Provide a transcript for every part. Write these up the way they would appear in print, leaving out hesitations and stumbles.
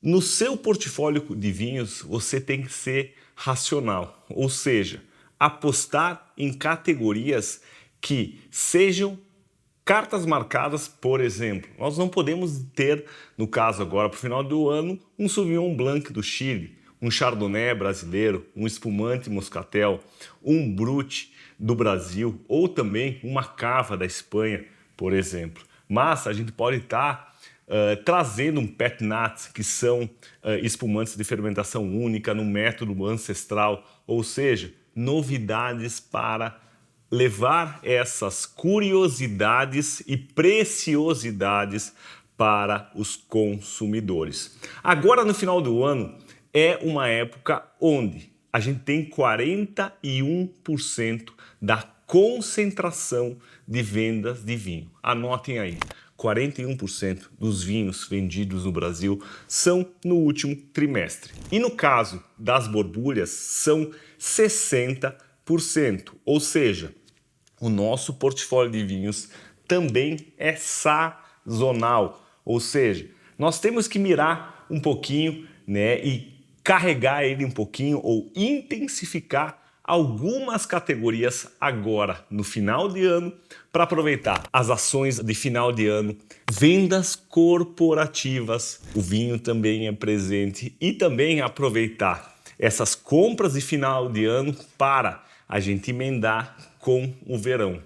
No seu portfólio de vinhos, você tem que ser racional, ou seja, apostar em categorias que sejam cartas marcadas. Por exemplo, nós não podemos ter, no caso agora, para o final do ano, um Sauvignon Blanc do Chile, um Chardonnay brasileiro, um espumante Moscatel, um Brut do Brasil ou também uma Cava da Espanha, por exemplo. Mas a gente pode estar trazendo um pet nat, que são espumantes de fermentação única no método ancestral, ou seja, novidades para levar essas curiosidades e preciosidades para os consumidores. Agora, no final do ano, é uma época onde a gente tem 41% da concentração de vendas de vinho. Anotem aí, 41% dos vinhos vendidos no Brasil são no último trimestre. E no caso das borbulhas, são 60%, ou seja, o nosso portfólio de vinhos também é sazonal, ou seja, nós temos que mirar um pouquinho, né, e carregar ele um pouquinho ou intensificar algumas categorias agora no final de ano para aproveitar as ações de final de ano, vendas corporativas, o vinho também é presente, e também aproveitar essas compras de final de ano para a gente emendar com o verão.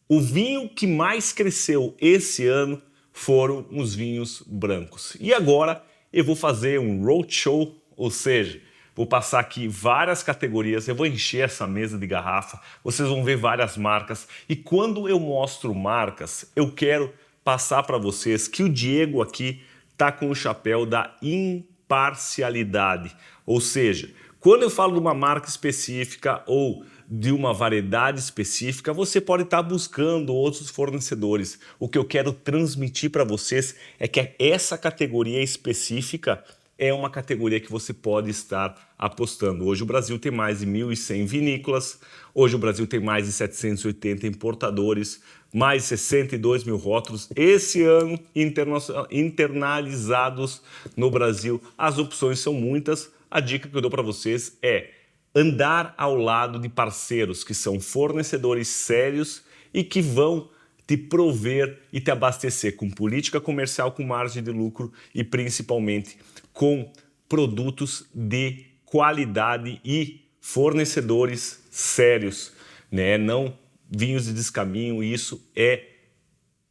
O vinho que mais cresceu esse ano foram os vinhos brancos. E agora eu vou fazer um roadshow, ou seja, vou passar aqui várias categorias, eu vou encher essa mesa de garrafa, vocês vão ver várias marcas, e quando eu mostro marcas, eu quero passar para vocês que o Diego aqui está com o chapéu da imparcialidade, ou seja, quando eu falo de uma marca específica ou de uma variedade específica, você pode estar buscando outros fornecedores. O que eu quero transmitir para vocês é que essa categoria específica é uma categoria que você pode estar apostando. Hoje o Brasil tem mais de 1.100 vinícolas, hoje o Brasil tem mais de 780 importadores, mais de 62 mil rótulos. Esse ano, internalizados no Brasil. As opções são muitas. A dica que eu dou para vocês é andar ao lado de parceiros que são fornecedores sérios e que vão te prover e te abastecer com política comercial, com margem de lucro e principalmente com produtos de qualidade e fornecedores sérios, né? Não vinhos de descaminho. Isso é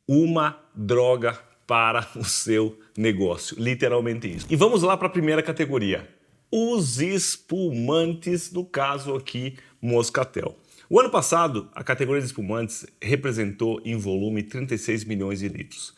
uma droga para o seu negócio, literalmente isso. E vamos lá para a primeira categoria, os espumantes, no caso aqui, Moscatel. O ano passado, a categoria de espumantes representou em volume 36 milhões de litros.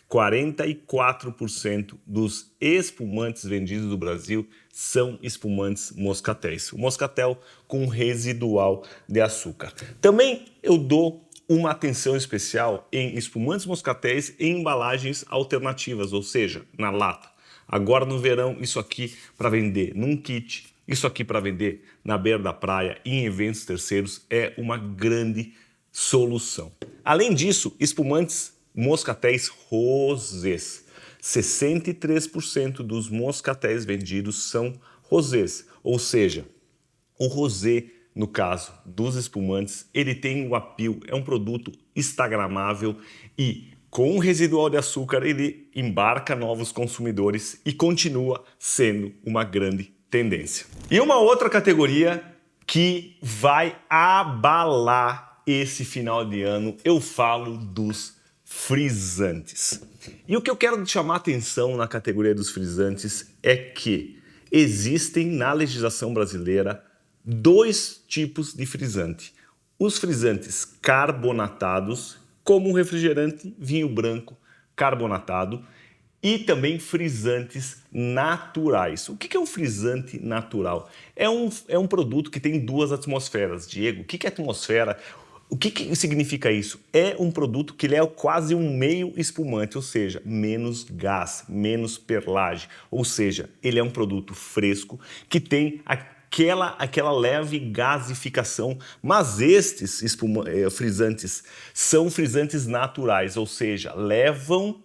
44% dos espumantes vendidos no Brasil são espumantes moscatéis. O moscatel com residual de açúcar. Também eu dou uma atenção especial em espumantes moscatéis em embalagens alternativas, ou seja, na lata. Agora no verão, isso aqui para vender num kit, isso aqui para vender na beira da praia e em eventos terceiros é uma grande solução. Além disso, espumantes moscatéis rosés. 63% dos moscatéis vendidos são rosés, ou seja, o rosé, no caso dos espumantes, ele tem o appeal, é um produto instagramável e com o residual de açúcar ele embarca novos consumidores e continua sendo uma grande tendência. E uma outra categoria que vai abalar esse final de ano, eu falo dos frisantes. E o que eu quero chamar a atenção na categoria dos frisantes é que existem na legislação brasileira dois tipos de frisante. Os frisantes carbonatados, como o refrigerante vinho branco carbonatado, e também frisantes naturais. O que é um frisante natural? É um produto que tem duas atmosferas. Diego, o que é atmosfera? O que significa isso? É um produto que ele é quase um meio espumante, ou seja, menos gás, menos perlage. Ou seja, ele é um produto fresco que tem aquela leve gasificação, mas estes frisantes são frisantes naturais, ou seja, levam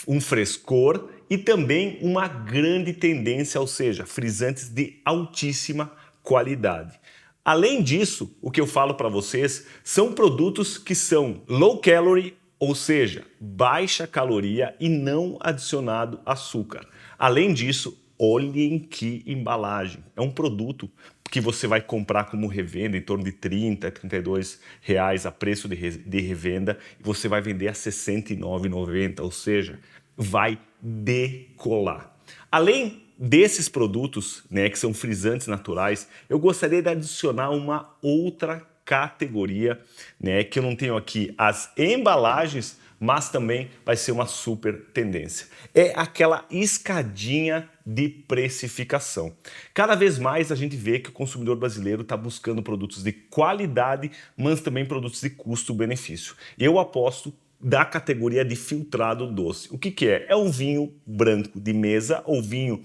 um frescor e também uma grande tendência, ou seja, frisantes de altíssima qualidade. Além disso, o que eu falo para vocês são produtos que são low calorie, ou seja, baixa caloria e não adicionado açúcar. Além disso, olhem que embalagem. É um produto que você vai comprar como revenda em torno de 30, 32 reais a preço de revenda e você vai vender a 69,90, ou seja, vai decolar. Além desses produtos, né, que são frisantes naturais, eu gostaria de adicionar uma outra categoria, né, que eu não tenho aqui as embalagens, mas também vai ser uma super tendência. É aquela escadinha de precificação. Cada vez mais a gente vê que o consumidor brasileiro está buscando produtos de qualidade, mas também produtos de custo-benefício. Eu aposto da categoria de filtrado doce. O que é? É um vinho branco de mesa ou vinho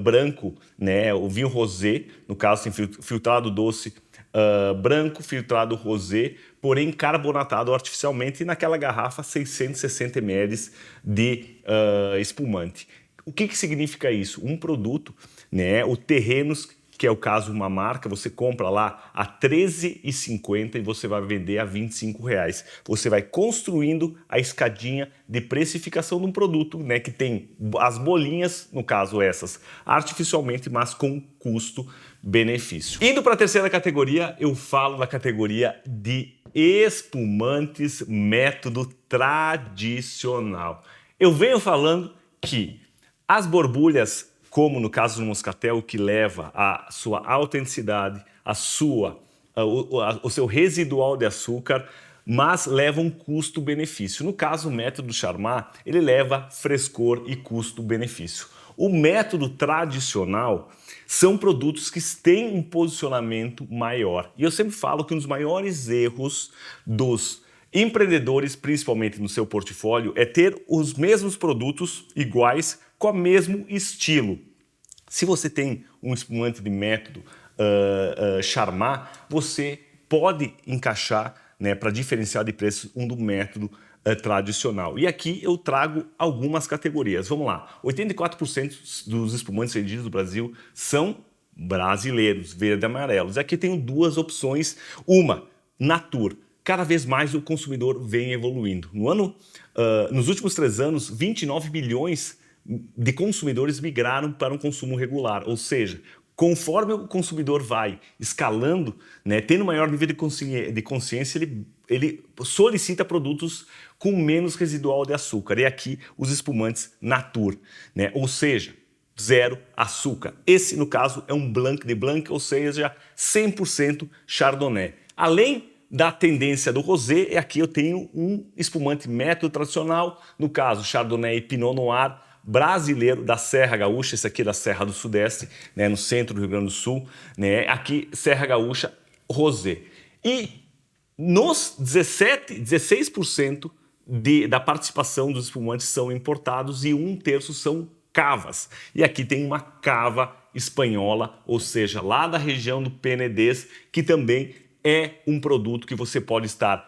branco, né? O vinho rosé, no caso tem filtrado doce branco, filtrado rosé, porém carbonatado artificialmente naquela garrafa 660 ml de espumante. O que significa isso? Um produto, né? O Terrenos, que é o caso uma marca, você compra lá a R$13,50 e você vai vender a R$25. Você vai construindo a escadinha de precificação de um produto, né, que tem as bolinhas, no caso essas, artificialmente, mas com custo-benefício. Indo para a terceira categoria, eu falo da categoria de espumantes método tradicional. Eu venho falando que as borbulhas, como no caso do Moscatel, que leva a sua autenticidade, o seu residual de açúcar, mas leva um custo-benefício. No caso, o método Charmat, ele leva frescor e custo-benefício. O método tradicional são produtos que têm um posicionamento maior. E eu sempre falo que um dos maiores erros dos empreendedores, principalmente no seu portfólio, é ter os mesmos produtos iguais com o mesmo estilo. Se você tem um espumante de método Charmat, você pode encaixar, né, para diferenciar de preço do método tradicional. E aqui eu trago algumas categorias. Vamos lá. 84% dos espumantes vendidos no Brasil são brasileiros, verde e amarelos. Aqui tenho duas opções. Uma, Natur. Cada vez mais o consumidor vem evoluindo. Nos últimos 3 anos, 29 bilhões de consumidores migraram para um consumo regular, ou seja, conforme o consumidor vai escalando, né, tendo maior nível de consciência, ele solicita produtos com menos residual de açúcar. E aqui os espumantes Natur, né, ou seja, zero açúcar. Esse, no caso, é um Blanc de Blanc, ou seja, 100% Chardonnay. Além da tendência do rosé, aqui eu tenho um espumante método tradicional, no caso Chardonnay e Pinot Noir, brasileiro da Serra Gaúcha, esse aqui é da Serra do Sudeste, né, no centro do Rio Grande do Sul, né, aqui Serra Gaúcha rosé. E nos 16% da participação dos espumantes são importados e 1/3 são cavas. E aqui tem uma cava espanhola, ou seja, lá da região do Penedês, que também é um produto que você pode estar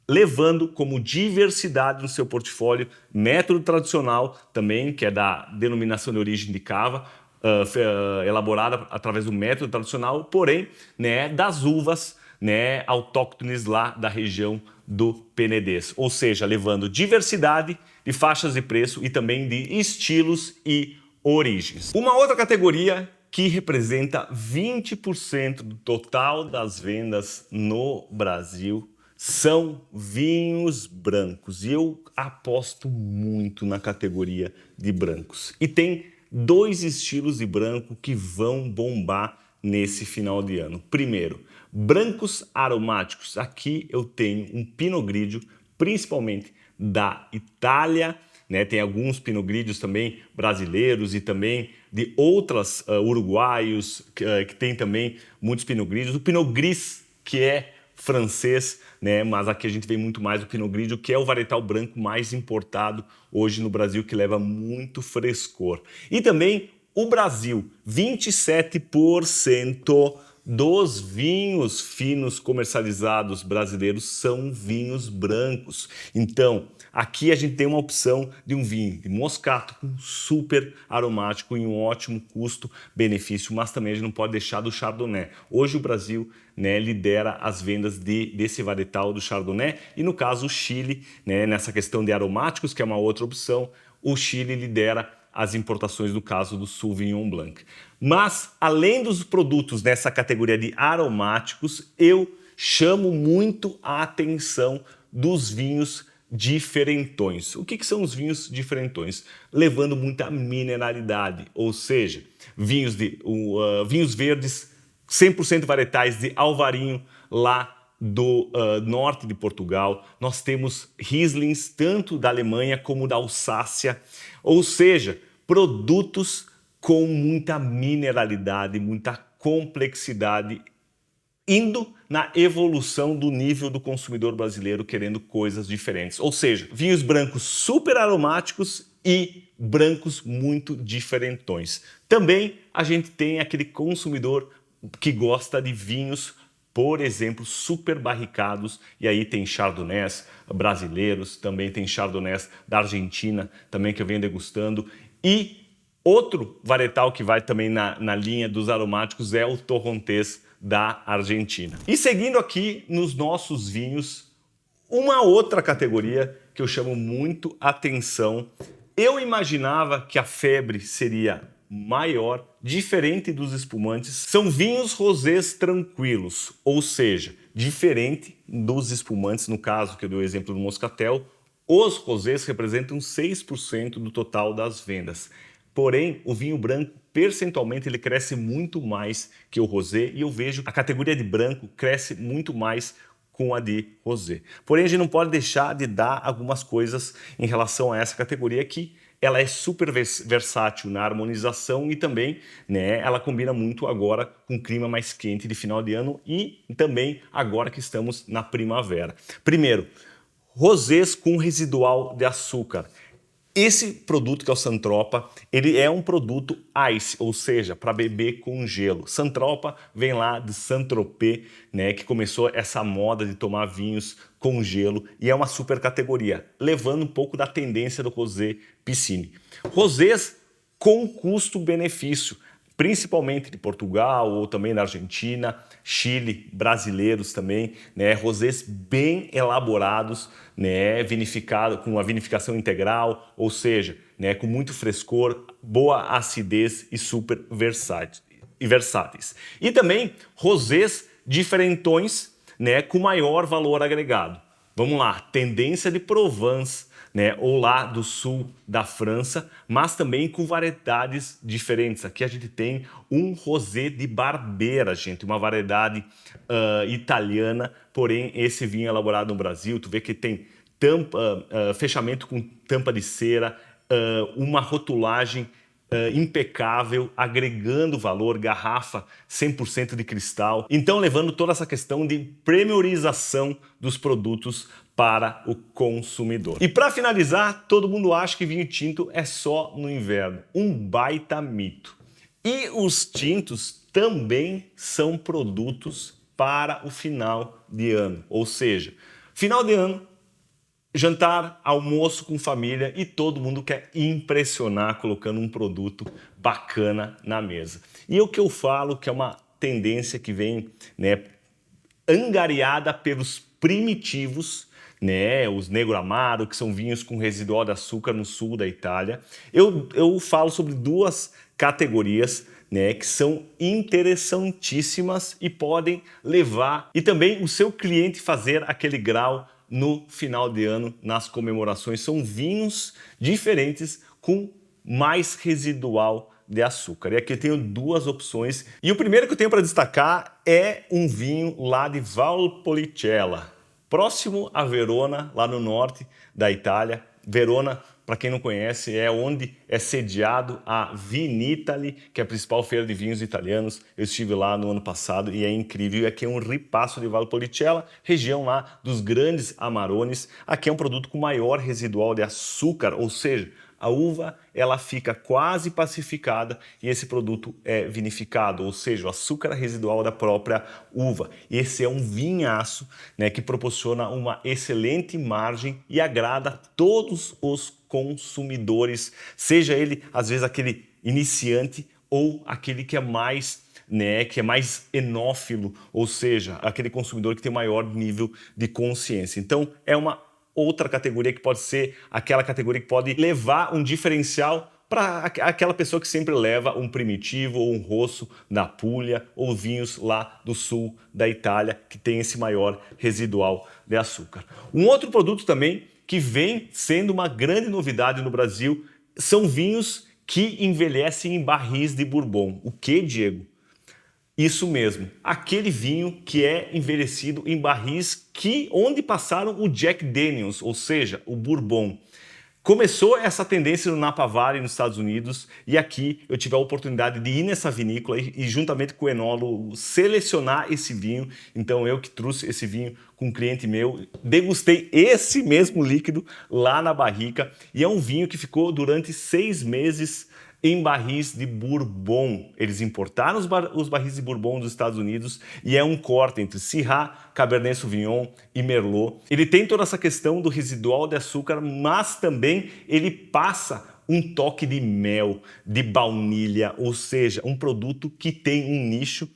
levando como diversidade no seu portfólio. Método tradicional também, que é da denominação de origem de cava, elaborada através do método tradicional, porém, né, das uvas, né, autóctones lá da região do Penedês. Ou seja, levando diversidade de faixas de preço e também de estilos e origens. Uma outra categoria que representa 20% do total das vendas no Brasil são vinhos brancos. E eu aposto muito na categoria de brancos. E tem 2 estilos de branco que vão bombar nesse final de ano. Primeiro, brancos aromáticos. Aqui eu tenho um Pinot Grigio, principalmente da Itália, né? Tem alguns Pinot Grigios também brasileiros e também de outras uruguaios, que tem também muitos Pinot Grigios. O Pinot Gris, que é francês, né? Mas aqui a gente vê muito mais o Pinot Grigio, que é o varietal branco mais importado hoje no Brasil, que leva muito frescor. E também o Brasil, 27% dos vinhos finos comercializados brasileiros são vinhos brancos. Então, aqui a gente tem uma opção de um vinho de moscato com super aromático e um ótimo custo-benefício, mas também a gente não pode deixar do Chardonnay. Hoje o Brasil, né, lidera as vendas desse varietal do Chardonnay e no caso o Chile, né, nessa questão de aromáticos, que é uma outra opção, o Chile lidera as importações no caso do Sauvignon Blanc. Mas, além dos produtos nessa categoria de aromáticos, eu chamo muito a atenção dos vinhos diferentões. O que são os vinhos diferentões? Levando muita mineralidade, ou seja, vinhos verdes 100% varietais de Alvarinho lá do norte de Portugal. Nós temos Rieslings tanto da Alemanha como da Alsácia, ou seja, produtos com muita mineralidade, muita complexidade, indo na evolução do nível do consumidor brasileiro querendo coisas diferentes. Ou seja, vinhos brancos super aromáticos e brancos muito diferentões. Também a gente tem aquele consumidor que gosta de vinhos, por exemplo, super barricados, e aí tem chardonnays brasileiros, também tem chardonnays da Argentina, também que eu venho degustando, e outro varietal que vai também na linha dos aromáticos é o torrontés da Argentina. E seguindo aqui nos nossos vinhos, uma outra categoria que eu chamo muito atenção. Eu imaginava que a febre seria maior, diferente dos espumantes. São vinhos rosés tranquilos, ou seja, diferente dos espumantes, no caso que eu dei o exemplo do Moscatel, os rosés representam 6% do total das vendas. Porém, o vinho branco, percentualmente, ele cresce muito mais que o rosé e eu vejo a categoria de branco cresce muito mais com a de rosé. Porém, a gente não pode deixar de dar algumas coisas em relação a essa categoria que ela é super versátil na harmonização e também, né, ela combina muito agora com o clima mais quente de final de ano e também agora que estamos na primavera. Primeiro, rosés com residual de açúcar. Esse produto que é o Santropa, ele é um produto ice, ou seja, para beber com gelo. Santropa vem lá de Saint-Tropez, né, que começou essa moda de tomar vinhos com gelo e é uma super categoria, levando um pouco da tendência do rosé piscine. Rosés com custo-benefício, principalmente de Portugal ou também da Argentina, Chile, brasileiros também, né? Rosés bem elaborados, né? Vinificado com uma vinificação integral, ou seja, né? Com muito frescor, boa acidez e super versáteis. E também rosés diferentões, né? Com maior valor agregado. Vamos lá, tendência de Provence, né, ou lá do sul da França, mas também com variedades diferentes. Aqui a gente tem um rosé de Barbera, gente, uma variedade italiana, porém esse vinho é elaborado no Brasil, tu vê que tem fechamento com tampa de cera, uma rotulagem impecável, agregando valor, garrafa 100% de cristal. Então levando toda essa questão de premiorização dos produtos para o consumidor. E para finalizar, todo mundo acha que vinho tinto é só no inverno. Um baita mito. E os tintos também são produtos para o final de ano. Ou seja, final de ano, jantar, almoço com família e todo mundo quer impressionar colocando um produto bacana na mesa. E o que eu falo que é uma tendência que vem, né, angariada pelos primitivos, né, os Negro Amaro, que são vinhos com residual de açúcar no sul da Itália. Eu falo sobre duas categorias, né, que são interessantíssimas e podem levar e também o seu cliente fazer aquele grau no final de ano, nas comemorações. São vinhos diferentes com mais residual de açúcar. E aqui eu tenho duas opções. E o primeiro que eu tenho para destacar é um vinho lá de Valpolicella, próximo a Verona, lá no norte da Itália. Verona, para quem não conhece, é onde é sediado a Vinitaly, que é a principal feira de vinhos italianos. Eu estive lá no ano passado e é incrível. E aqui é um ripasso de Valpolicella, região lá dos grandes Amarones. Aqui é um produto com maior residual de açúcar, ou seja, a uva ela fica quase pacificada e esse produto é vinificado, ou seja, o açúcar residual da própria uva. E esse é um vinhaço, né, que proporciona uma excelente margem e agrada a todos os consumidores, seja ele às vezes aquele iniciante ou aquele que é mais, né, que é mais enófilo, ou seja, aquele consumidor que tem maior nível de consciência. Então é uma outra categoria que pode ser aquela categoria que pode levar um diferencial para aquela pessoa que sempre leva um primitivo ou um rosso da Puglia ou vinhos lá do sul da Itália que tem esse maior residual de açúcar. Um outro produto também que vem sendo uma grande novidade no Brasil são vinhos que envelhecem em barris de Bourbon. O que, Diego? Isso mesmo, aquele vinho que é envelhecido em barris onde passaram o Jack Daniels, ou seja, o Bourbon. Começou essa tendência no Napa Valley, nos Estados Unidos, e aqui eu tive a oportunidade de ir nessa vinícola e juntamente com o enólogo selecionar esse vinho. Então eu que trouxe esse vinho com um cliente meu, degustei esse mesmo líquido lá na barrica e é um vinho que ficou durante 6 meses em barris de Bourbon. Eles importaram os barris de Bourbon dos Estados Unidos e é um corte entre Syrah, Cabernet Sauvignon e Merlot. Ele tem toda essa questão do residual de açúcar, mas também ele passa um toque de mel, de baunilha, ou seja, um produto que tem um nicho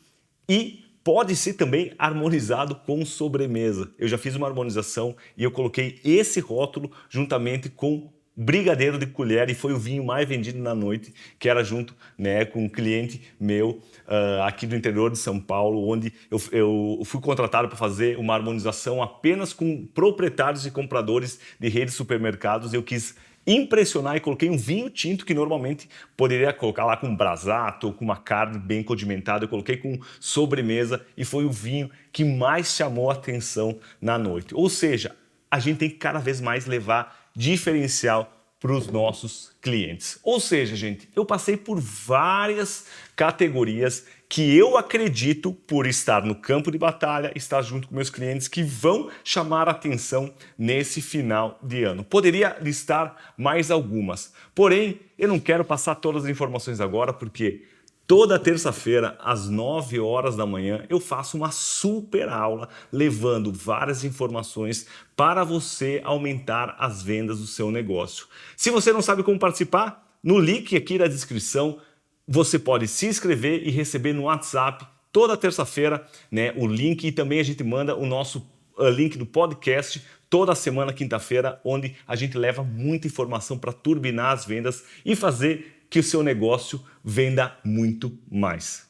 e pode ser também harmonizado com sobremesa. Eu já fiz uma harmonização e eu coloquei esse rótulo juntamente com brigadeiro de colher e foi o vinho mais vendido na noite, que era junto, né, com um cliente meu aqui do interior de São Paulo, onde eu fui contratado para fazer uma harmonização apenas com proprietários e compradores de redes de supermercados. Eu quis impressionar e coloquei um vinho tinto que normalmente poderia colocar lá com um brasato ou com uma carne bem condimentada. Eu coloquei com sobremesa e foi o vinho que mais chamou a atenção na noite. Ou seja, a gente tem que cada vez mais levar diferencial para os nossos clientes. Ou seja, gente, eu passei por várias categorias que eu acredito, por estar no campo de batalha, estar junto com meus clientes, que vão chamar a atenção nesse final de ano. Poderia listar mais algumas, porém, eu não quero passar todas as informações agora, porque toda terça-feira, às 9 horas da manhã, eu faço uma super aula levando várias informações para você aumentar as vendas do seu negócio. Se você não sabe como participar, no link aqui da descrição, você pode se inscrever e receber no WhatsApp toda terça-feira, né, o link, e também a gente manda o nosso link do podcast toda semana, quinta-feira, onde a gente leva muita informação para turbinar as vendas e fazer que o seu negócio venda muito mais.